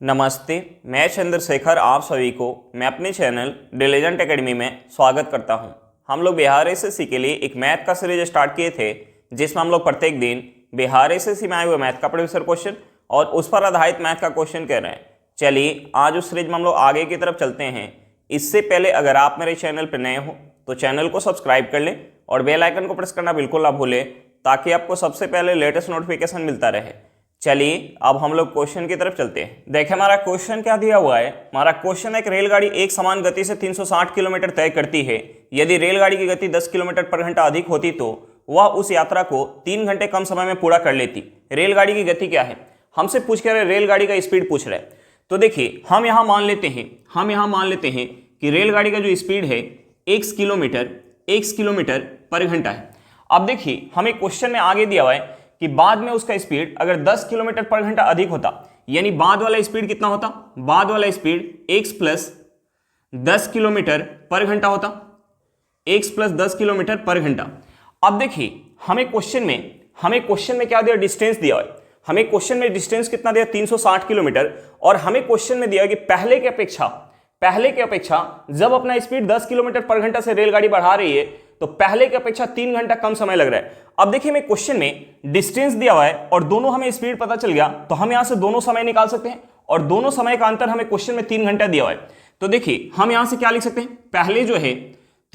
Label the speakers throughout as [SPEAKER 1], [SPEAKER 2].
[SPEAKER 1] नमस्ते, मैं चंद्रशेखर आप सभी को मैं अपने चैनल डिलीजेंट एकेडमी में स्वागत करता हूं। हम लोग बिहार एसएससी के लिए एक मैथ का सीरीज स्टार्ट किए थे, जिसमें हम लोग प्रत्येक दिन बिहार एसएससी में आए हुए मैथ का प्रीवियस क्वेश्चन और उस पर आधारित मैथ का क्वेश्चन कर रहे हैं। चलिए आज उस सीरीज में हम लोग आगे की तरफ चलते हैं। इससे पहले अगर आप मेरे चैनल पर नए हो तो चैनल को सब्सक्राइब कर लें और बेल आइकन को प्रेस करना बिल्कुल ना भूलें, ताकि आपको सबसे पहले लेटेस्ट नोटिफिकेशन मिलता रहे। चलिए अब हम लोग क्वेश्चन की तरफ चलते हैं। देखिए हमारा क्वेश्चन क्या दिया हुआ है। हमारा क्वेश्चन है कि रेलगाड़ी एक समान गति से 360 किलोमीटर तय करती है। यदि रेलगाड़ी की गति 10 किलोमीटर पर घंटा अधिक होती तो वह उस यात्रा को 3 घंटे कम समय में पूरा कर लेती। रेलगाड़ी की गति क्या है, हमसे पूछ के रेलगाड़ी का स्पीड पूछ रहे हैं। तो देखिए हम यहाँ मान लेते हैं कि रेलगाड़ी का जो स्पीड है x किलोमीटर पर घंटा है। अब देखिए हमें क्वेश्चन में आगे दिया हुआ है कि बाद में उसका स्पीड अगर 10 किलोमीटर पर घंटा अधिक होता, यानी बाद वाला स्पीड कितना होता, बाद वाला स्पीड x प्लस 10 किलोमीटर पर घंटा होता, x प्लस 10 किलोमीटर पर घंटा। अब देखिए हमें क्वेश्चन में क्या दिया, डिस्टेंस दिया है। हमें क्वेश्चन में डिस्टेंस कितना दिया, 360 किलोमीटर। और हमें क्वेश्चन में दिया कि पहले के अपेक्षा जब अपना स्पीड 10 किलोमीटर पर घंटा से रेलगाड़ी बढ़ा रही है तो पहले की अपेक्षा 3 घंटा कम समय लग रहा है। अब देखिए हमें क्वेश्चन में डिस्टेंस दिया हुआ है और दोनों हमें स्पीड पता चल गया, तो हम यहां से दोनों समय निकाल सकते हैं और दोनों समय का अंतर हमें क्वेश्चन में 3 घंटा दिया हुआ है। तो देखिए हम यहां से क्या लिख सकते हैं, पहले जो है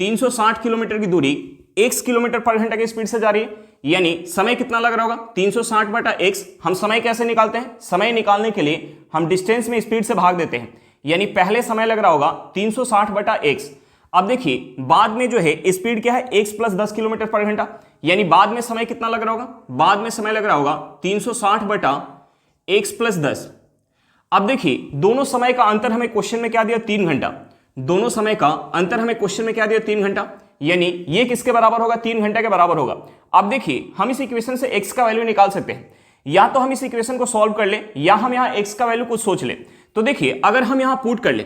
[SPEAKER 1] 360 किलोमीटर की दूरी x किलोमीटर पर घंटा की स्पीड से जा रही है, यानी समय कितना लग रहा होगा 360 बटा x। हम समय कैसे निकालते हैं, समय निकालने के लिए हम डिस्टेंस में स्पीड से भाग देते हैं, यानी पहले समय लग रहा होगा 360 बटा x। अब देखिए बाद में जो है स्पीड क्या है, x प्लस 10 किलोमीटर पर घंटा, यानी बाद में समय कितना लग रहा होगा, बाद में समय लग रहा होगा 360 बटा x प्लस 10। अब देखिए दोनों समय का अंतर हमें क्वेश्चन में क्या दिया, 3 घंटा। दोनों समय का अंतर हमें क्वेश्चन में क्या दिया, 3 घंटा, यानी ये किसके बराबर होगा, 3 घंटे के बराबर होगा। अब देखिए हम इस इक्वेशन से x का वैल्यू निकाल सकते हैं, या तो हम इस इक्वेशन को सॉल्व कर ले या हम यहाँ x का वैल्यू कुछ सोच ले। तो देखिए अगर हम यहाँ पुट कर ले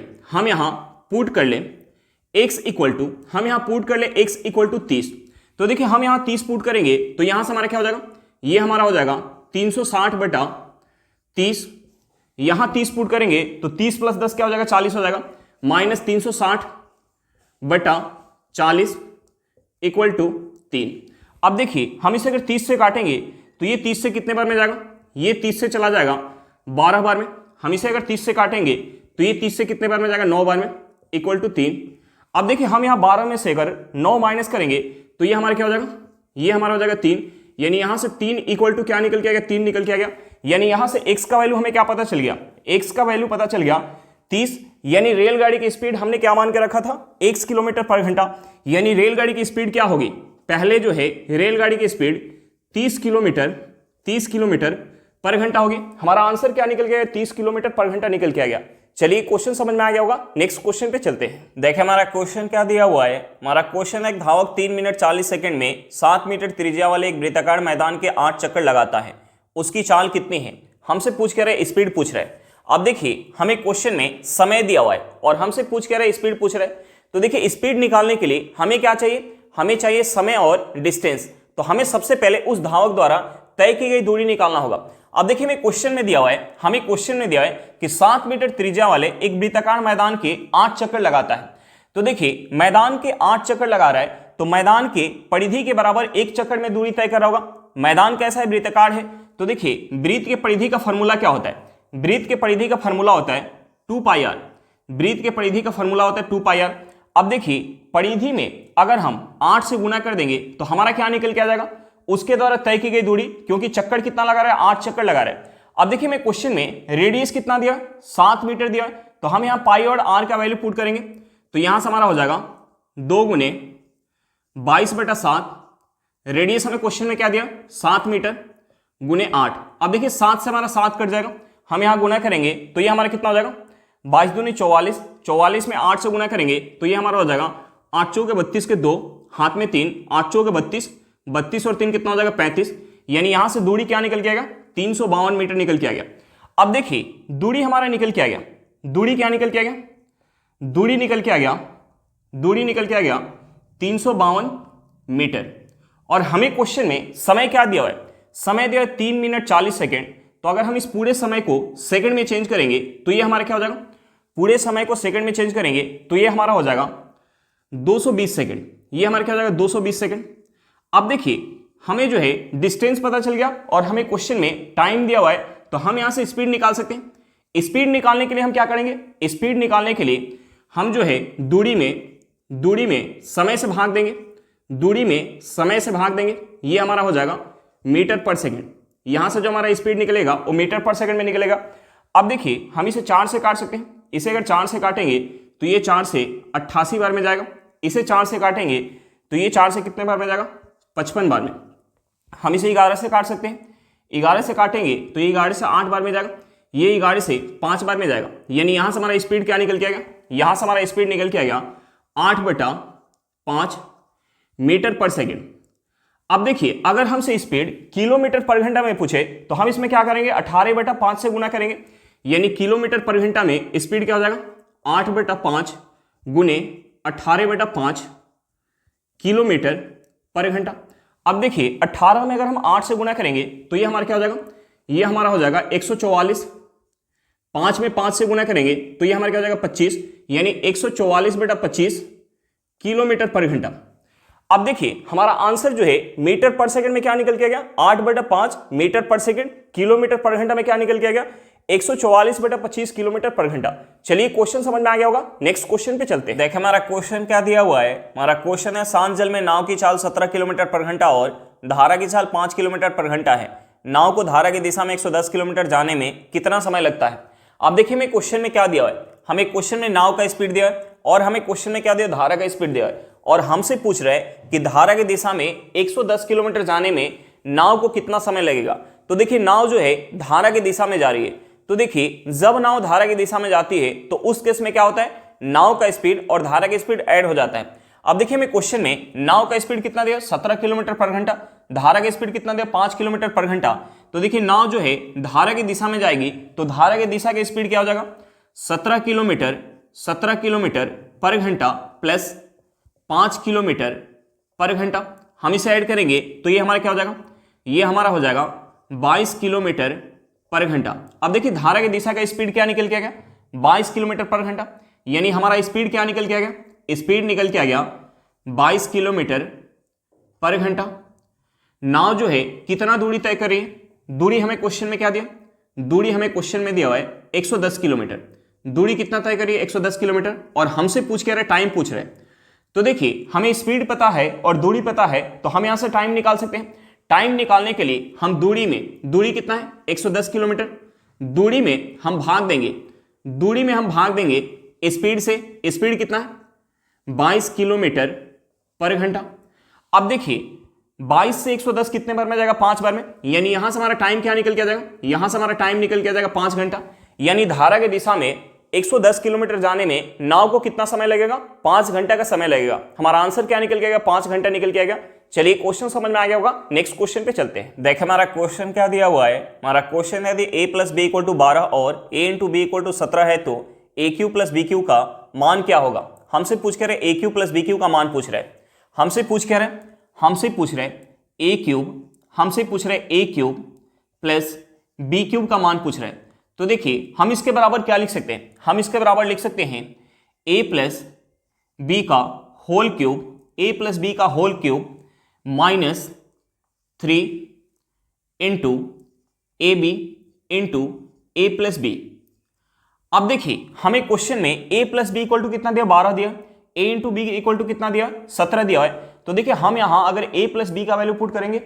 [SPEAKER 1] x इक्वल टू 30, तो देखिए हम यहाँ 30 पुट करेंगे तो यहां से हमारा क्या हो जाएगा, ये हमारा हो जाएगा 360 बटा 30। यहां 30 पुट करेंगे तो 30 प्लस 10 क्या हो जाएगा, 40 हो जाएगा, माइनस 360 बटा 40 इक्वल टू 3। अब देखिए हम इसे अगर 30 से काटेंगे तो ये 30 से कितने बार में जाएगा, ये 30 से चला जाएगा 12 बार में। हम इसे अगर 30 से काटेंगे तो ये 30 से कितने बार में जाएगा, 9 बार में, इक्वल टू 3। अब देखिए हम यहाँ 12 में से अगर 9 माइनस करेंगे तो ये हमारा क्या हो जाएगा, ये हमारा हो जाएगा 3, यानी यहां से 3 इक्वल टू क्या निकल के आ गया, 3 निकल के आ गया। यानी यहां से x का वैल्यू हमें क्या पता चल गया, x का वैल्यू पता चल गया 30। यानी रेलगाड़ी की स्पीड हमने क्या मान के रखा था, x किलोमीटर पर घंटा, यानी रेलगाड़ी की स्पीड क्या होगी, पहले जो है रेलगाड़ी की स्पीड 30 किलोमीटर पर घंटा होगी। हमारा आंसर क्या निकल गया, 30 किलोमीटर पर घंटा निकल के आ गया। चलिए क्वेश्चन समझ में आ गया होगा, नेक्स्ट क्वेश्चन पे चलते हैं। देखिए हमारा क्वेश्चन क्या दिया हुआ है। हमारा क्वेश्चन है, एक धावक 3 मिनट 40 सेकंड में 7 मीटर त्रिज्या वाले एक वृत्ताकार मैदान के 8 चक्कर लगाता है, उसकी चाल कितनी है। हमसे पूछ के रहे, स्पीड पूछ रहे। अब देखिए हमें क्वेश्चन में समय दिया हुआ है और हमसे पूछ के रहे स्पीड पूछ रहे। तो देखिए स्पीड निकालने के लिए हमें क्या चाहिए, हमें चाहिए समय और डिस्टेंस। तो हमें सबसे पहले उस धावक द्वारा तय की गई दूरी निकालना होगा। अब देखिए हमें क्वेश्चन में दिया हुआ है कि 7 मीटर त्रिज्या वाले एक वृत्ताकार मैदान के 8 चक्कर लगाता है। तो देखिए मैदान के 8 चक्कर लगा रहा है, तो मैदान के परिधि के बराबर एक चक्कर में दूरी तय कर रहा होगा। मैदान कैसा है, वृत्ताकार है। तो देखिए वृत्त के परिधि का फॉर्मूला क्या होता है, वृत्त के परिधि का फॉर्मूला होता है 2πr। वृत्त के परिधि का फॉर्मूला होता है 2πr। अब देखिए परिधि में अगर हम 8 से गुना कर देंगे तो हमारा क्या निकल के आ जाएगा, उसके द्वारा तय की गई दूरी, क्योंकि चक्कर कितना लगा रहा है, 8 चक्कर लगा रहा है। अब देखिए मैं क्वेश्चन में रेडियस कितना दिया, 7 मीटर दिया, तो हम यहाँ पाई और आर का वैल्यू पुट करेंगे तो यहां से हमारा हो जाएगा 2 गुने 22/7। रेडियस हमें क्वेश्चन में क्या दिया, 7 मीटर गुने 8। अब देखिए 7 से हमारा 7 कट जाएगा, हम यहाँ गुना करेंगे तो ये हमारा कितना हो जाएगा, 22 दूनी 44, 44 में 8 से गुना करेंगे तो ये हमारा हो जाएगा 8 चौके 32 के 2, हाथ में 3, 8 चौके 32, 32 और 3 कितना हो जाएगा 35। यानी यहां से दूरी क्या निकल के आ गया, 352 मीटर निकल के आ गया। अब देखिए दूरी हमारा निकल के आ गया, दूरी क्या निकल के आ गया, दूरी निकल के आ गया 352 मीटर। और हमें क्वेश्चन में समय क्या दिया हुआ है, समय दिया है 3 मिनट 40 सेकेंड। तो अगर हम इस पूरे समय को सेकंड में चेंज करेंगे तो ये हमारा क्या हो जाएगा, पूरे समय को सेकंड में चेंज करेंगे तो ये हमारा हो जाएगा 220 सेकंड। ये हमारा क्या हो जाएगा 220 सेकंड। अब देखिए हमें जो है डिस्टेंस पता चल गया और हमें क्वेश्चन में टाइम दिया हुआ है, तो हम यहां से स्पीड निकाल सकते हैं। स्पीड निकालने के लिए हम क्या करेंगे, स्पीड निकालने के लिए हम जो है दूरी में समय से भाग देंगे, दूरी में समय से भाग देंगे। ये हमारा हो जाएगा मीटर पर सेकंड। यहां से जो हमारा स्पीड निकलेगा वो मीटर पर सेकंड में निकलेगा। अब देखिए हम इसे 4 से काट सकते हैं। इसे अगर 4 से काटेंगे तो ये 4 से 88 बार में जाएगा। इसे 4 से काटेंगे तो ये 4 से कितने बार में जाएगा, 55 बार में। हम इसे 11 से काट सकते हैं। 11 से काटेंगे तो ये 11 से 8 बार में जाएगा। ये 11 से 5 बार में जाएगा। यानी यहां से हमारा स्पीड क्या निकल के आएगा, यहां से हमारा स्पीड निकल के आएगा 8/5 मीटर पर सेकेंड। अब देखिए अगर हमसे स्पीड किलोमीटर पर घंटा में पूछे तो हम इसमें क्या करेंगे, 18/5 से गुना करेंगे। यानी किलोमीटर पर घंटा में स्पीड क्या हो जाएगा, 8/5 गुने 18/5 किलोमीटर पर घंटा। अब देखिए 18 में अगर हम 8 से गुना करेंगे तो ये हमारा क्या हो जाएगा, ये हमारा हो जाएगा 144। 5 में 5 से गुना करेंगे तो ये हमारा क्या हो जाएगा 25। यानी 144/25 किलोमीटर पर घंटा। अब देखिए हमारा आंसर जो है मीटर पर सेकंड में क्या निकल के गया, 8/5 मीटर पर सेकंड। किलोमीटर पर घंटा में क्या निकल के गया, 144/25 किलोमीटर पर घंटा। चलिए क्वेश्चन समझ में आ गया होगा। नेक्स्ट क्वेश्चन पे चलते हैं। देखिए हमारा क्वेश्चन क्या दिया हुआ है। हमारा क्वेश्चन है शांत जल में नाव की चाल 17 किलोमीटर पर घंटा और धारा की चाल 5 किलोमीटर पर घंटा है। नाव को धारा की दिशा में 110 किलोमीटर जाने में कितना समय लगता है। अब देखिए हमें क्वेश्चन में क्या दिया हुआ है, हमें क्वेश्चन में नाव का स्पीड दिया है और हमें क्वेश्चन में क्या दिया, धारा का स्पीड दिया है। और हमसे पूछ रहे हैं कि धारा की दिशा में 110 किलोमीटर जाने में नाव को कितना समय लगेगा। तो देखिए नाव जो है धारा की दिशा में जा रही है। तो देखिए जब नाव धारा की दिशा में जाती है तो उस केस में क्या होता है, नाव का स्पीड और धारा की स्पीड ऐड हो जाता है। अब देखिए हमें क्वेश्चन में नाव का स्पीड कितना दिया, 17 किलोमीटर पर घंटा। धारा की स्पीड कितना दिया, 5 किलोमीटर पर घंटा। तो देखिए नाव जो है धारा की दिशा में जाएगी तो धारा की दिशा की स्पीड क्या हो जाएगा, 17 किलोमीटर पर घंटा प्लस 5 किलोमीटर पर घंटा। हम इसे ऐड करेंगे तो ये हमारा क्या हो जाएगा, ये हमारा हो जाएगा 22 किलोमीटर पर घंटा। अब देखिए धारा की दिशा का स्पीड क्या निकल के आ गया, 22 किलोमीटर पर घंटा। यानी हमारा स्पीड क्या निकल के आ गया, स्पीड निकल के आ गया 22 किलोमीटर पर घंटा। नाव जो है कितना दूरी तय कर रही है, दूरी हमें क्वेश्चन में क्या दिया, दूरी हमें क्वेश्चन में दिया हुआ है 110 किलोमीटर। दूरी कितना तय करिए, 110 किलोमीटर। और हमसे पूछ के रहे, टाइम पूछ रहे। तो देखिए हमें स्पीड पता है और दूरी पता है तो हम यहां से टाइम निकाल सकते हैं। टाइम निकालने के लिए हम दूरी कितना है, 110 किलोमीटर। दूरी में हम भाग देंगे स्पीड से। स्पीड कितना है, 22 किलोमीटर पर घंटा। अब देखिए 22 से 110 कितने बार में जाएगा, 5 बार में। यानी यहां से हमारा टाइम क्या निकल के आ जाएगा, यहां से हमारा टाइम निकल के आ जाएगा 5 घंटा। यानी धारा की दिशा में 110 किलोमीटर जाने में नाव को कितना समय लगेगा, 5 घंटा का समय लगेगा। हमारा आंसर क्या निकल के आएगा, 5 घंटा निकल के आएगा। चलिए क्वेश्चन समझ में आ गया होगा। नेक्स्ट क्वेश्चन पे चलते हैं। देखिए हमारा क्वेश्चन क्या दिया हुआ है। हमारा क्वेश्चन है यदि a + b = 12 और a × b = 17 है तो aq + bq का मान क्या होगा। हमसे पूछ के रहे aq + bq का मान पूछ रहे हैं। हमसे पूछ रहे a cube plus b cube का मान पूछ रहे हैं। तो देखिए हम इसके बराबर क्या लिख सकते हैं, हम इसके बराबर लिख सकते हैं a + b का whole cube minus 3 into ab into a + b। अब देखिए हमें क्वेश्चन में a + b = कितना दिया, 12 दिया। a इंटू b = कितना दिया, 17 दिया है। तो देखिए हम यहां अगर a + b का वैल्यू पुट करेंगे,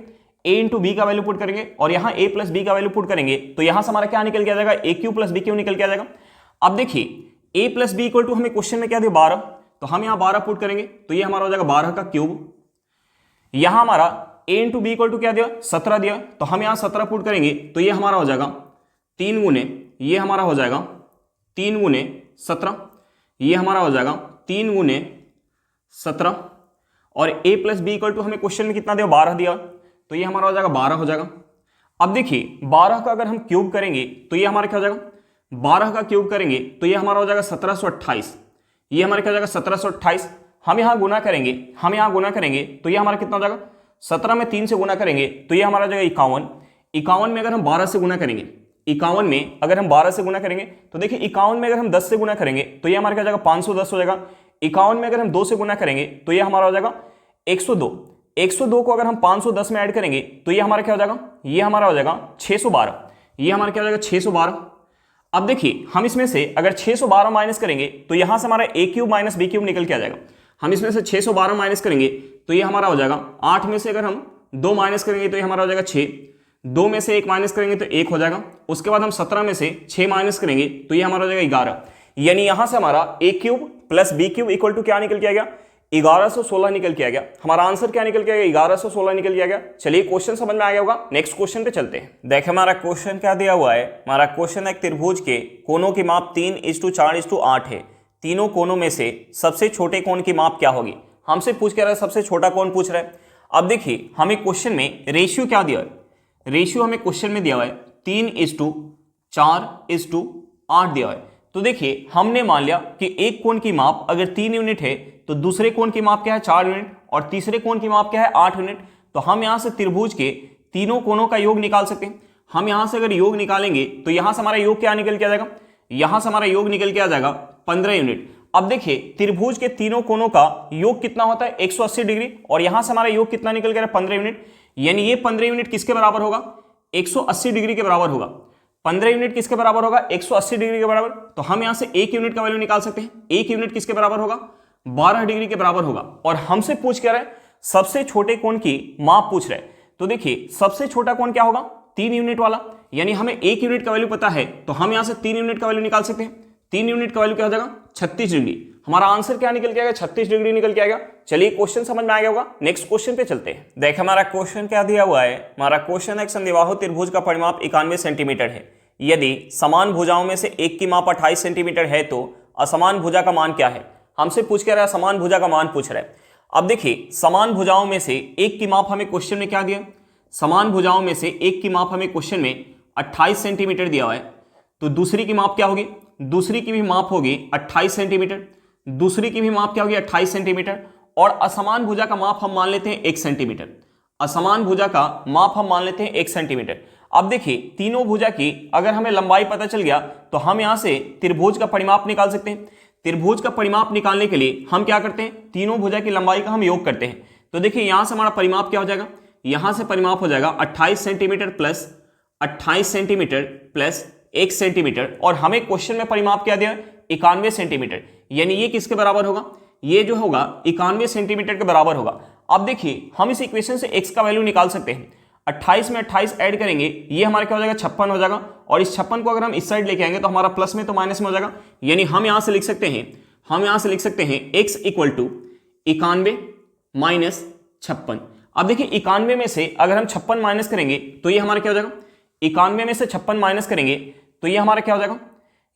[SPEAKER 1] a इंटू b का वैल्यू पुट करेंगे और यहां a + b का वैल्यू पुट करेंगे तो यहां से हमारा क्या निकल के आ जाएगा, aq + bq निकल के आ जाएगा। अब देखिए a + b = हमें क्वेश्चन में क्या दिया, 12। तो हम यहां 12 पुट करेंगे तो ये हमारा हो जाएगा 12 का क्यूब। यहां हमारा a इंटू b = क्या दिया, 17 दिया। तो हम यहां 17 पुट करेंगे तो ये हमारा हो जाएगा 3 गुने, ये हमारा हो जाएगा 3 गुने 17। ये हमारा हो जाएगा 3 गुने 17। और a + b = हमें क्वेश्चन में कितना दिया, 12 दिया। तो ये हमारा हो जाएगा 12 हो जाएगा। अब देखिए 12 का अगर हम क्यूब करेंगे तो ये हमारा क्या हो जाएगा, 12 का क्यूब करेंगे तो ये हमारा हो जाएगा 1728। ये हमारा क्या हो जाएगा 1728। हम यहाँ गुना करेंगे तो ये हमारा कितना हो जाएगा, 17 में 3 से गुना करेंगे तो ये हमारा हो जाएगा 51। 51 में अगर हम 12 से गुना करेंगे, 51 में अगर हम 12 से गुना करेंगे तो देखिए 51 में अगर हम 10 से गुना करेंगे तो ये हमारा क्या हो जाएगा 510 हो जाएगा। 51 में अगर हम 2 से गुना करेंगे तो ये हमारा हो जाएगा 102। 102 को अगर हम 510 में ऐड करेंगे तो ये हमारा क्या हो जाएगा, ये हमारा हो जाएगा 612। ये हमारा क्या हो जाएगा 612। अब देखिए हम इसमें से अगर 612 माइनस करेंगे तो यहां से हमारा a cube minus b cube निकल के आ जाएगा। हम इसमें से 612 माइनस करेंगे तो ये हमारा हो जाएगा 8 में से अगर हम 2 माइनस करेंगे तो ये हमारा हो जाएगा 6, 2 में से 1 माइनस करेंगे तो 1 हो जाएगा। उसके बाद हम 17 में से 6 माइनस करेंगे तो ये हमारा हो जाएगा 11। यानी यहां से हमारा a cube plus b cube equal to क्या निकल के आ गया, 1116 निकल के आ गया। हमारा आंसर क्या निकल के आ गया, 1116 निकल के आ गया। चलिए क्वेश्चन समझ में आ गया होगा, नेक्स्ट क्वेश्चन पे चलते हैं। देखिए हमारा क्वेश्चन क्या दिया हुआ है। हमारा क्वेश्चन है, एक त्रिभुज के कोनों की माप 3:4:8 है। तीनों कोनों में से सबसे छोटे कोण की माप क्या होगी। हमसे पूछ के रहा है सबसे छोटा कोण पूछ रहा है। अब देखिए हमें क्वेश्चन में रेशियो क्या दिया है, रेशियो हमें क्वेश्चन में दिया हुआ है 3:4:8 दिया है। तो देखिए हमने मान लिया कि एक कोण की माप अगर 3 यूनिट है तो दूसरे कोण की माप क्या है 4 यूनिट और तीसरे कोण की माप क्या है 8 यूनिट। तो हम यहां से त्रिभुज के तीनों कोणों का योग निकाल सकते हैं। हम यहां से अगर योग निकालेंगे तो यहां से हमारा योग क्या निकल के आ जाएगा, यहां से हमारा योग निकल के आ जाएगा 15 यूनिट। अब देखिए त्रिभुज के तीनों कोणों का योग कितना होता है 180 डिग्री और यहां से हमारा योग कितना निकल के 15 यूनिट। यानी ये 15 यूनिट किसके बराबर होगा, 180 डिग्री के बराबर होगा। 15 यूनिट किसके बराबर होगा, 180 डिग्री के बराबर। तो हम यहां से 1 यूनिट का वैल्यू निकाल सकते हैं। 1 यूनिट किसके बराबर होगा, 12 डिग्री के बराबर होगा। और हमसे पूछ क्या रहा है, सबसे छोटे कोण की माप पूछ रहा है। तो देखिए सबसे छोटा कोण क्या होगा, 3 यूनिट वाला। यानी हमें 1 यूनिट का वैल्यू पता है तो हम यहां से 3 यूनिट का वैल्यू निकाल सकते हैं। 3 यूनिट का वैल्यू क्या हो जाएगा 36 डिग्री। हमारा आंसर क्या निकल के आएगा, 36 डिग्री निकल के आएगा। चलिए क्वेश्चन समझ में आ गया होगा, नेक्स्ट क्वेश्चन पे चलते हैं। देखिए हमारा क्वेश्चन क्या दिया हुआ है। हमारा क्वेश्चन है, एक समद्विबाहु त्रिभुज का परिमाप 91 सेंटीमीटर है। यदि समान भुजाओं में से एक की माप 28 सेंटीमीटर है तो असमान भुजा का मान क्या है। हमसे पूछ के रहा है, समान भुजा का मान पूछ रहा है। अब देखिए समान भुजाओं में से एक की माप हमें क्वेश्चन में क्या दिया, समान भुजाओं में से एक की माप हमें क्वेश्चन में 28 सेंटीमीटर दिया हुआ है। तो दूसरी की माप क्या होगी, दूसरी की भी माप होगी 28 सेंटीमीटर। दूसरी की भी माप क्या होगी 28 सेंटीमीटर। और असमान भुजा का माप हम मान लेते हैं 1 सेंटीमीटर। असमान भुजा का माप हम मान लेते हैं 1 सेंटीमीटर। अब देखिए तीनों भुजा की अगर हमें लंबाई पता चल गया तो हम यहां से त्रिभुज का परिमाप निकाल सकते हैं। त्रिभुज का परिमाप निकालने के लिए हम क्या करते हैं, तीनों भुजा की लंबाई का हम योग करते हैं। तो देखिए यहां से हमारा परिमाप क्या हो जाएगा, यहां से परिमाप हो जाएगा 28 centimetre plus 28 centimetre plus 1 centimetre. और हमें क्वेश्चन में परिमाप क्या दिया, 91 सेंटीमीटर। यानी ये किसके बराबर होगा, ये जो होगा 91 सेंटीमीटर के बराबर होगा। अब देखिए हम इस इक्वेशन से x का वैल्यू निकाल सकते हैं। 28 में 28 ऐड करेंगे ये हमारा क्या हो जाएगा 56 हो जाएगा। और इस 56 को अगर हम इस साइड लेके आएंगे तो हमारा प्लस में तो माइनस में हो जाएगा। यानी हम यहां से लिख सकते हैं, हम यहां से लिख सकते हैं x इक्वल टू 91 माइनस 56। अब देखिए 91 में से अगर हम 56 माइनस करेंगे तो ये हमारा क्या हो जाएगा, 91 में से 56 माइनस करेंगे तो ये हमारा क्या हो जाएगा,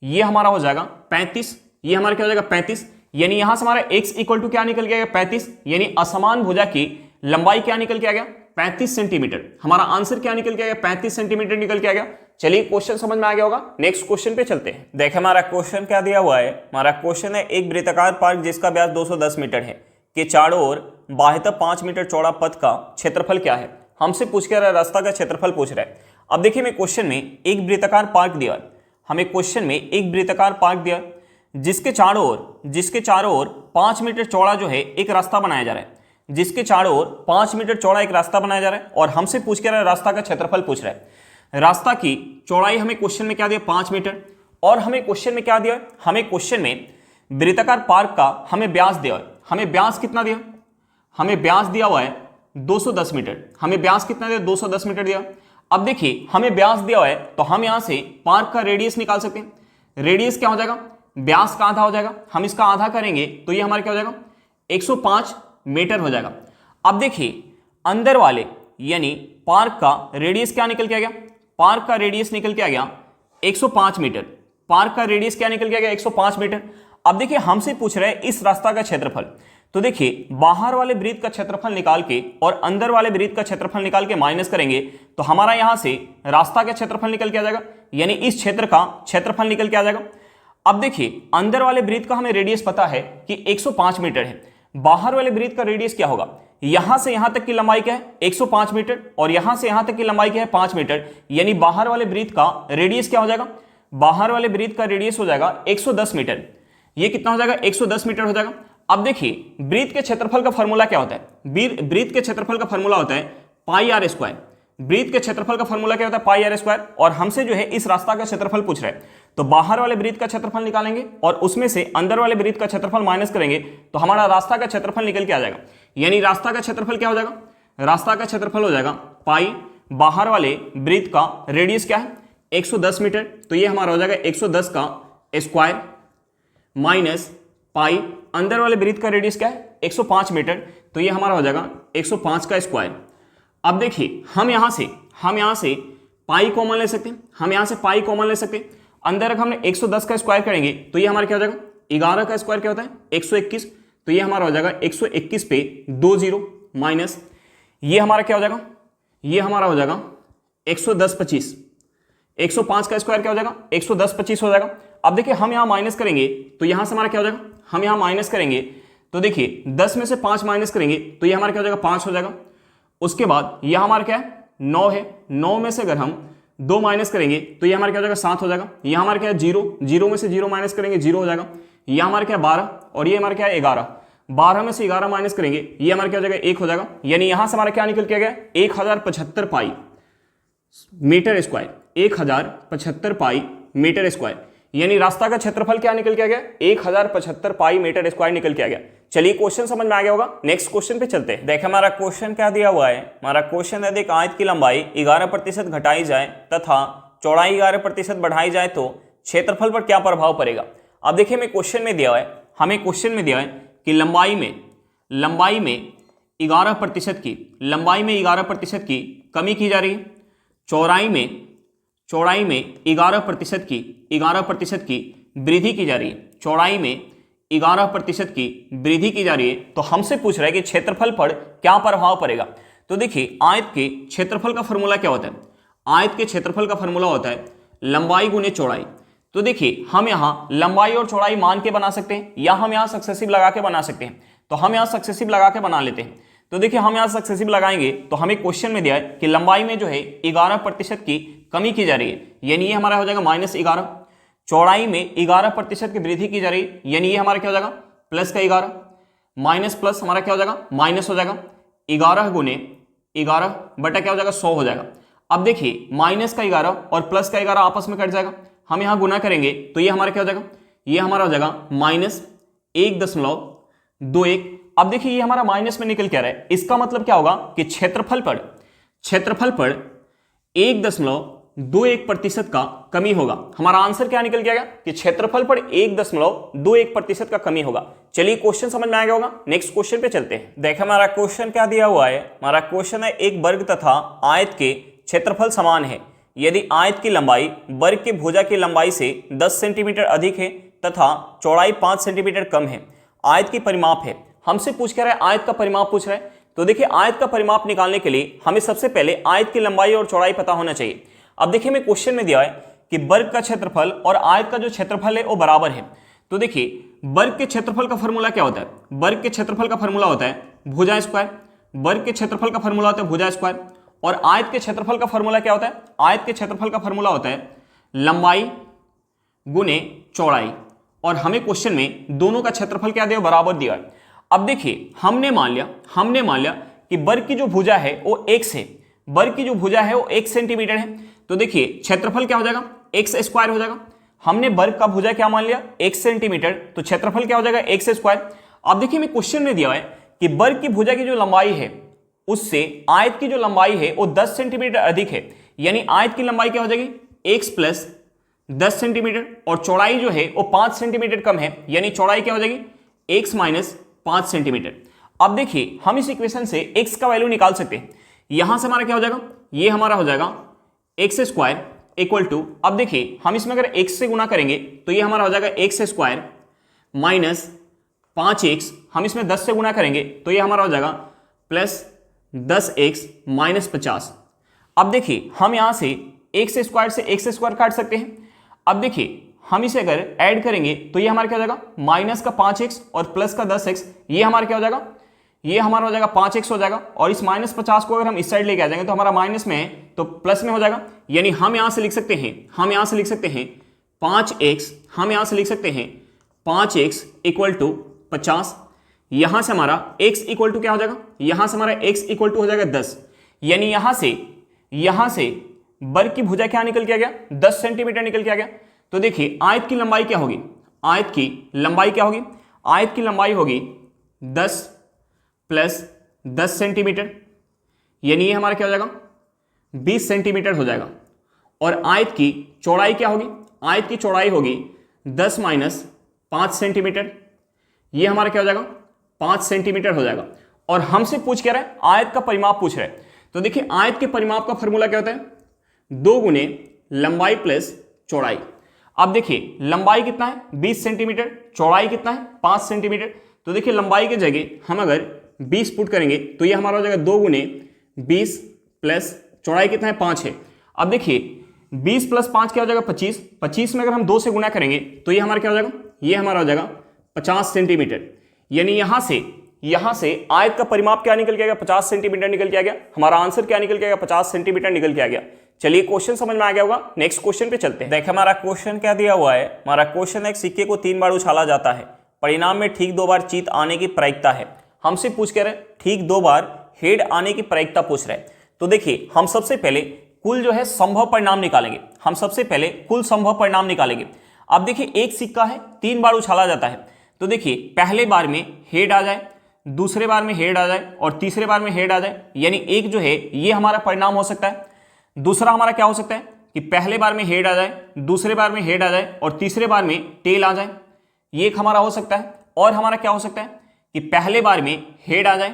[SPEAKER 1] ये हमारा हो जाएगा 35। ये हमारा क्या हो जाएगा 35। यानी यहां से हमारा x इक्वल टू क्या निकल के आएगा 35। यानी असमान भुजा की लंबाई क्या निकल के आ गया 35 सेंटीमीटर। हमारा आंसर क्या निकल के आ गया 35 सेंटीमीटर निकल के आ गया। चलिए क्वेश्चन समझ में आ गया होगा, नेक्स्ट क्वेश्चन पे चलते हैं। देखिए हमारा क्वेश्चन क्या दिया हुआ है। हमारा क्वेश्चन है, एक वृत्ताकार पार्क जिसका व्यास 210 मीटर है के चारों ओर बाह्यतः 5 मीटर चौड़ा पथ का क्षेत्रफल क्या है। हमसे पूछ के रहा है, रास्ता का क्षेत्रफल पूछ रहा है। अब देखिए मैं क्वेश्चन में एक वृत्ताकार पार्क दिया है, हमें क्वेश्चन में एक वृत्ताकार पार्क दिया जिसके चारों ओर 5 मीटर चौड़ा जो है एक रास्ता बनाया जा रहा है। जिसके चारों ओर 5 मीटर चौड़ा एक रास्ता बनाया जा रहा है। और हमसे पूछ के रहा है, रास्ता का क्षेत्रफल पूछ रहा है। रास्ता की चौड़ाई हमें क्वेश्चन में क्या दिया 5 मीटर। और हमें क्वेश्चन में क्या दिया, हमें क्वेश्चन में वृत्ताकार पार्क का हमें व्यास दिया है। हमें व्यास कितना दिया, हमें व्यास दिया हुआ है 210 मीटर। हमें व्यास कितना दिया 210 मीटर दिया। अब देखिए हमें व्यास दिया हुआ है तो हम यहां से पार्क का रेडियस निकाल सकते हैं। रेडियस क्या हो जाएगा, व्यास का आधा हो जाएगा। हम इसका आधा करेंगे तो ये हमारा क्या हो जाएगा 105 मीटर हो जाएगा। अब देखिए अंदर वाले यानी पार्क का रेडियस क्या निकल के आ गया, पार्क का रेडियस निकल के आ गया 105 मीटर। पार्क का रेडियस क्या निकल के आ गया 105 मीटर। अब देखिए हमसे पूछ रहे हैं इस रास्ता का क्षेत्रफल। तो देखिए बाहर वाले वृत्त का क्षेत्रफल निकाल के और अंदर वाले वृत्त का क्षेत्रफल निकाल के माइनस करेंगे तो हमारा यहां से रास्ता का क्षेत्रफल निकल के आ जाएगा। यानी इस क्षेत्र का क्षेत्रफल निकल के आ जाएगा। अब देखिए अंदर वाले वृत्त का हमें रेडियस पता है कि 105 मीटर है। बाहर वाले वृत्त का रेडियस क्या होगा, यहां से यहां तक की लंबाई क्या है 105 मीटर और यहां से यहां तक की लंबाई क्या है 5 मीटर, यानी बाहर वाले वृत्त का रेडियस क्या हो जाएगा, बाहर वाले वृत्त का रेडियस हो जाएगा 110 मीटर। ये कितना हो जाएगा 110 मीटर हो जाएगा। अब देखिए वृत्त के क्षेत्रफल का फॉर्मूला क्या होता है, वृत्त के क्षेत्रफल का फॉर्मूला होता है पाई आर स्क्वायर। वृत्त के क्षेत्रफल का फॉर्मूला क्या होता है पाई आर स्क्वायर, और हमसे जो है इस रास्ता का क्षेत्रफल पूछ रहा है, तो बाहर वाले वृत्त का क्षेत्रफल निकालेंगे और उसमें से अंदर वाले वृत्त का क्षेत्रफल माइनस करेंगे तो हमारा रास्ता का क्षेत्रफल निकल के आ जाएगा। यानी रास्ता का क्षेत्रफल क्या हो जाएगा, रास्ता का क्षेत्रफल हो जाएगा पाई, बाहर वाले वृत्त का रेडियस क्या है 110 मीटर, तो ये हमारा हो जाएगा 110 का स्क्वायर माइनस पाई, अंदर वाले वृत्त का रेडियस क्या है 105 मीटर, तो ये हमारा हो जाएगा 105 का स्क्वायर। अब देखिए हम यहां से पाई कॉमन ले सकते हैं, हम यहां से पाई कॉमन ले सकते हैं, अंदर अगर हमने 110 का स्क्वायर करेंगे तो ये हमारा क्या हो जाएगा 11 का स्क्वायर क्या होता है 121, तो ये हमारा हो जाएगा 121 पे 2 जीरो माइनस ये हमारा क्या हो जाएगा, ये हमारा हो जाएगा 110 25, 105 का स्क्वायर क्या हो जाएगा 110 25 हो जाएगा। अब देखिए हम यहाँ माइनस करेंगे तो यहां से हमारा क्या हो जाएगा, हम यहाँ माइनस करेंगे तो देखिए 10 में से 5 माइनस करेंगे तो ये हमारा क्या हो जाएगा 5 हो जाएगा। उसके बाद यह हमारा क्या है 9 है, 9 में से अगर हम 2 माइनस करेंगे तो ये हमारा क्या हो जाएगा 7 हो जाएगा। यह हमारा क्या है 0, 0 में से 0 माइनस करेंगे 0 हो जाएगा। यह हमारा क्या है 12 और ये हमारा क्या है 11, 12 में से 11 माइनस करेंगे ये हमारा क्या हो जाएगा 1 हो जाएगा। यानी यहां से हमारा क्या निकल के गया 1075 pi metre square, 1075 pi metre square, यानी रास्ता का क्षेत्रफल क्या निकल के आ गया 1075 पाई मीटर स्क्वायर निकल के आ गया। चलिए क्वेश्चन समझ में आ गया होगा, नेक्स्ट क्वेश्चन पे चलते हैं। देखिए हमारा क्वेश्चन क्या दिया हुआ है, हमारा क्वेश्चन है एक आयत की लंबाई 11% घटाई जाए तथा चौड़ाई 11% बढ़ाई जाए तो क्षेत्रफल पर क्या प्रभाव पड़ेगा। अब देखिए हमें क्वेश्चन में दिया है, हमें क्वेश्चन में दिया है कि लंबाई में 11% की, लंबाई में 11% की कमी की जा रही है, चौड़ाई में 11% की वृद्धि की जा रही है, चौड़ाई में 11% की वृद्धि की जा रही है। तो हमसे पूछ रहा है कि क्षेत्रफल पर क्या प्रभाव पड़ेगा। तो देखिए आयत के क्षेत्रफल का फॉर्मूला क्या होता है, आयत के क्षेत्रफल का फॉर्मूला होता है लंबाई गुने चौड़ाई। तो देखिए हम यहां लंबाई और चौड़ाई मान के बना सकते हैं या हम यहां सक्सेसिव लगा के बना सकते हैं, तो हम यहां सक्सेसिव लगा के बना लेते हैं। तो देखिए हम यहां सक्सेसिव लगाएंगे तो हमें क्वेश्चन में दिया है कि लंबाई में जो है 11% की कमी की जा रही है, यानी ये हमारा हो जाएगा -11, चौड़ाई में 11% की वृद्धि की जा रही है, यानी ये हमारा क्या हो जाएगा प्लस का 11, माइनस प्लस हमारा क्या हो जाएगा माइनस हो जाएगा, 11 गुने 11 बटा क्या हो जाएगा 100 हो जाएगा। अब देखिए माइनस का 11 और प्लस का 11 आपस में कट जाएगा, हम यहां गुना करेंगे तो ये हमारा क्या हो जाएगा, ये हमारा हो जाएगा -1.21। अब देखिए ये हमारा माइनस में निकल के आ रहा है, इसका मतलब क्या होगा कि क्षेत्रफल पर 1.21% का कमी होगा। हमारा आंसर क्या निकल गया कि क्षेत्रफल पर 1.21% का कमी होगा। चलिए क्वेश्चन समझ में आ गया होगा, नेक्स्ट क्वेश्चन पे चलते हैं। देखिए हमारा क्वेश्चन क्या दिया हुआ है, हमारा क्वेश्चन है एक वर्ग तथा आयत के क्षेत्रफल समान है यदि आयत की लंबाई वर्ग के भुजा की लंबाई से 10 सेंटीमीटर अधिक है तथा चौड़ाई 5 सेंटीमीटर कम है। आयत की परिमाप है, हमसे पूछ कर रहा है आयत का परिमाप पूछ रहा है। तो देखिए आयत का परिमाप निकालने के लिए हमें सबसे पहले आयत की लंबाई और चौड़ाई पता होना चाहिए। अब देखिए मैं क्वेश्चन में दिया है कि वर्ग का क्षेत्रफल और आयत का जो क्षेत्रफल है वो बराबर है। तो देखिए वर्ग के क्षेत्रफल का फॉर्मूला क्या होता है, वर्ग के क्षेत्रफल का फॉर्मूला होता है भुजा स्क्वायर, वर्ग के क्षेत्रफल का फॉर्मूला होता है भुजा स्क्वायर। और आयत के क्षेत्रफल का फॉर्मूला क्या होता है, आयत के क्षेत्रफल का फॉर्मूला होता है लंबाई गुने चौड़ाई। और हमें क्वेश्चन में दोनों का क्षेत्रफल क्या दिया, बराबर दिया है। अब देखिए हमने मान लिया कि वर्ग की जो भुजा है वो x है, वर्ग की जो भुजा है वो 1 सेंटीमीटर है। तो देखिए क्षेत्रफल क्या हो जाएगा x स्क्वायर हो जाएगा। हमने वर्ग का भुजा क्या मान लिया 1 सेंटीमीटर, तो क्षेत्रफल क्या हो जाएगा x स्क्वायर। अब देखिए मैं क्वेश्चन में दिया है कि वर्ग की भुजा की जो लंबाई है उससे आयत की जो लंबाई है वो 10 सेंटीमीटर अधिक है, यानी आयत की लंबाई क्या हो जाएगी x प्लस 10 सेंटीमीटर और चौड़ाई जो है वो 5 सेंटीमीटर कम है, यानी चौड़ाई क्या हो जाएगी x माइनस 5 सेंटीमीटर। अब देखिए हम इस इक्वेशन से x का वैल्यू निकाल सकते हैं। यहां से हमारा क्या हो जाएगा, ये हमारा हो जाएगा एक्स स्क्वायर इक्वल टू, अब देखिए हम इसमें अगर x से गुना करेंगे तो ये हमारा हो जाएगा एक्स स्क्वायर माइनस 5x, हम इसमें 10 से गुना करेंगे तो ये हमारा हो जाएगा प्लस 10x माइनस 50। अब देखिए हम यहां से एक्स स्क्वायर से एक्स स्क्वायर काट सकते हैं। अब देखिए हम इसे अगर ऐड करेंगे तो ये हमारा क्या हो जाएगा माइनस का 5x और प्लस का 10x, ये हमारा क्या हो जाएगा, ये हमारा हो जाएगा 5x हो जाएगा, और इस -50 को अगर हम इस साइड लेके आ जाएंगे तो हमारा माइनस में है तो प्लस में हो जाएगा। यानी हम यहां से लिख सकते हैं 5x, हम यहां से लिख सकते हैं 5x इक्वल टू 50। यहां से हमारा x इक्वल टू क्या हो जाएगा, यहां से हमारा x इक्वल टू हो जाएगा 10। यानी यहां से वर्ग की भुजा क्या निकल के आ गया, 10 सेंटीमीटर निकल के आ गया। तो देखिए आयत की लंबाई क्या होगी, आयत की लंबाई होगी 10 प्लस 10 सेंटीमीटर, यानी ये हमारा क्या हो जाएगा 20 सेंटीमीटर हो जाएगा। और आयत की चौड़ाई क्या होगी, आयत की चौड़ाई होगी 10 माइनस 5 सेंटीमीटर, ये हमारा क्या हो जाएगा 5 सेंटीमीटर हो जाएगा। और हमसे पूछ क्या रहा है, आयत का परिमाप पूछ रहा है। तो देखिए आयत के परिमाप का फॉर्मूला क्या होता है, 2 गुने लंबाई प्लस चौड़ाई। अब देखिए लंबाई कितना है 20 सेंटीमीटर, चौड़ाई कितना है 5 सेंटीमीटर। तो देखिए लंबाई की जगह हम अगर 20 पुट करेंगे तो ये हमारा हो जाएगा 2 गुने 20 प्लस चौड़ाई कितना है 5 है। अब देखिए 20 प्लस 5 क्या हो जाएगा 25, 25 में अगर हम 2 से गुना करेंगे तो ये हमारा क्या हो जाएगा, ये हमारा हो जाएगा 50 सेंटीमीटर। यानी यहां से आयत का परिमाप क्या निकल के आ गया, 50 सेंटीमीटर निकल के आ गया। हमारा आंसर क्या निकल के आ गया, 50 सेंटीमीटर निकल के आ गया। चलिए क्वेश्चन समझ में आ गया होगा, नेक्स्ट क्वेश्चन पे चलते हैं। देखिए हमारा क्वेश्चन क्या दिया हुआ है, हमारा क्वेश्चन एक सिक्के को 3 बार उछाला जाता है, परिणाम में ठीक 2 बार चीत आने की प्रायिकता है। हमसे पूछ कर ठीक 2 बार हेड आने की प्रायिकता पूछ रहे हैं। तो देखिए हम सबसे पहले कुल जो है संभव परिणाम निकालेंगे, अब देखिए एक सिक्का है 3 बार उछाला जाता है। तो देखिए पहले बार में हेड आ जाए, दूसरे बार में हेड आ जाए और तीसरे बार में हेड आ जाए, यानी एक जो है ये हमारा परिणाम हो सकता है। दूसरा हमारा क्या हो सकता है कि पहले बार में हेड आ जाए, दूसरे बार में हेड आ जाए और तीसरे बार में टेल आ जाए, ये एक हमारा हो सकता है। और हमारा क्या हो सकता है कि पहले बार में हेड आ जाए,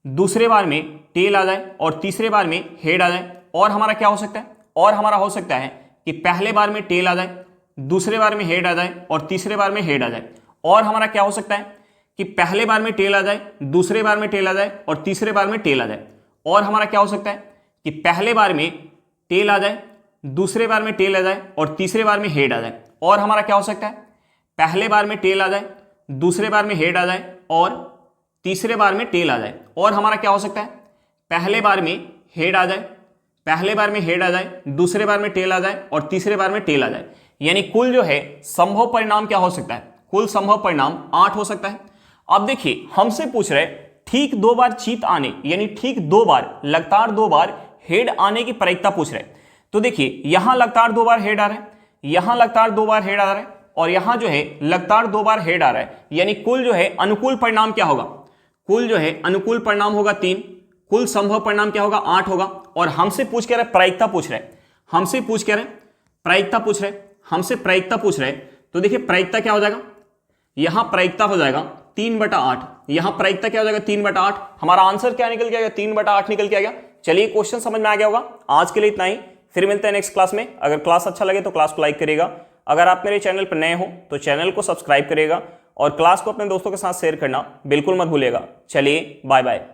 [SPEAKER 1] दूसरे बार में टेल आ जाए और तीसरे बार में हेड आ जाए। और हमारा क्या हो सकता है, और हमारा हो सकता है कि पहले बार में टेल आ जाए, दूसरे बार में हेड आ जाए और तीसरे बार में हेड आ जाए। और हमारा क्या हो सकता है कि पहले बार में टेल आ जाए, दूसरे बार में टेल आ जाए और तीसरे बार में टेल आ जाए। और हमारा क्या हो सकता है कि पहले बार में टेल आ जाए, दूसरे बार में टेल आ जाए और तीसरे बार में हेड आ जाए। और हमारा क्या हो सकता है पहले बार में टेल आ जाए, दूसरे बार में हेड आ जाए और तीसरे बार में टेल आ जाए। और हमारा क्या हो सकता है पहले बार में हेड आ जाए, दूसरे बार में टेल आ जाए और तीसरे बार में टेल आ जाए। यानी कुल जो है संभव परिणाम क्या हो सकता है, कुल संभव परिणाम 8 हो सकता है। अब देखिए हमसे पूछ रहे ठीक 2 बार चीत आने, यानी ठीक 2 बार लगातार 2 बार हेड आने की प्रायिकता पूछ रहे। तो देखिए यहां लगातार 2 बार हेड आ रहा है, यहां लगातार 2 बार हेड आ रहा है और यहां जो है लगातार 2 बार हेड आ रहा है। यानी कुल जो है अनुकूल परिणाम क्या होगा, कुल जो है अनुकूल परिणाम होगा 3, कुल संभव परिणाम क्या होगा 8 होगा। और हमसे पूछ के रहे प्रायिकता पूछ रहे, प्रायिकता पूछ रहे। तो देखिए प्रायिकता क्या हो जाएगा, यहां प्रायिकता हो जाएगा 3/8, यहां प्रायिकता क्या हो जाएगा 3/8। हमारा आंसर क्या निकल के आ गया 3/8 निकल के आ गया। चलिए क्वेश्चन समझ में आ गया होगा। आज के लिए इतना ही, फिर मिलते हैं नेक्स्ट क्लास में। अगर क्लास अच्छा लगे तो क्लास को लाइक करिएगा, अगर आप मेरे चैनल पर नए हो तो चैनल को सब्सक्राइब करिएगा और क्लास को अपने दोस्तों के साथ शेयर करना बिल्कुल मत भूलिएगा। चलिए बाय बाय।